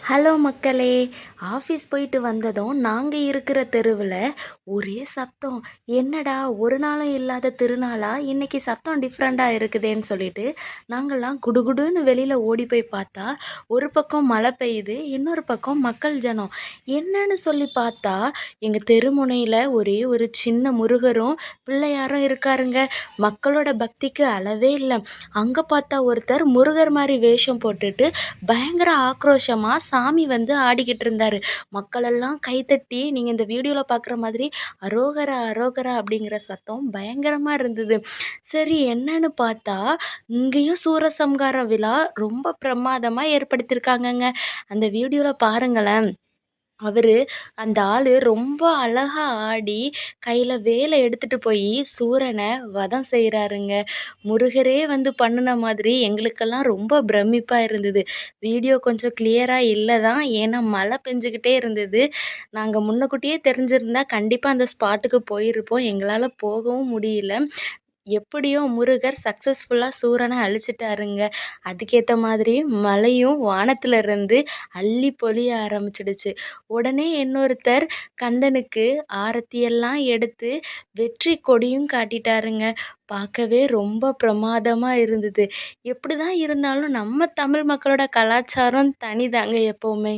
Hello மக்களே! Office போயிட்டு வந்ததும் நாங்க இருக்கிற தெருவுல ஒரே சத்தம். என்னடா ஒரு நாளும் இல்லாத திருநாளா இன்னைக்கு சத்தம் டிஃப்ரெண்ட்டா இருக்குதேன்னு சொல்லிட்டு நாங்கலாம் குடுகுடுன்னு வெளியில ஓடி போய் பார்த்தா, ஒரு பக்கம் மழை பெய்யுது, இன்னொரு பக்கம் மக்கள் ஜனம். என்னன்னு சொல்லி பார்த்தா, எங்க தெருமுனையில ஒரே ஒரு சின்ன முருகரும், பிள்ளையாரும் இருக்காருங்க. மக்களோட பக்திக்கு அளவே இல்ல. அங்க பார்த்தா ஒருத்தர் முருகர் மாரி வேஷம் போட்டுட்டு பயங்கர ஆக்ரோஷமா சாமி வந்து ஆடிக்கிட்டு இருந்தாரு. மக்களெல்லாம் கைத்தட்டி நீங்க இந்த வீடியோல பார்க்குற மாதிரி அரோகரா, அரோகரா அப்படிங்கிற சத்தம் பயங்கரமா இருந்தது. சரி என்னன்னு பார்த்தா, இங்கேயும் சூரசம்ஹார விழா ரொம்ப பிரமாதமா ஏற்படுத்தியிருக்காங்கங்க. அந்த வீடியோல பாருங்களேன். அவரு அந்த ஆளு ரொம்ப அழகா ஆடி, கையில வேல எடுத்துட்டு போயி சூரன வதம் செய்றாருங்க. முருகரே வந்து பண்ணுன மாதிரி எங்களுக்கெல்லாம் ரொம்ப பிரமிப்பா இருந்தது. வீடியோ கொஞ்சம் கிளியரா இல்ல தான். ஏன்னா மழை பெஞ்சுக்கிட்டே இருந்தது. நாங்க முன்னக்கூட்டியே தெரிஞ்சிருந்தா கண்டிப்பா அந்த ஸ்பாட்டுக்கு போயிருப்போம். எங்களால போகவும் முடியல. எப்படியோ முருகர் சக்சஸ்ஃபுல்லா சூரன அழிச்சிட்டாருங்க. அதுக்கேத்த மாதிரி மழையும் வானத்துல இருந்து அள்ளி பொழிய ஆரம்பிச்சிடுச்சு. உடனே இன்னொருத்தர் கந்தனுக்கு ஆரத்தியெல்லாம் எடுத்து வெற்றி கொடியும் காட்டிட்டாருங்க. பார்க்கவே ரொம்ப பிரமாதமா இருந்தது. எப்படிதான் இருந்தாலும் நம்ம தமிழ் மக்களோட கலாச்சாரம் தனிதாங்க எப்பவுமே.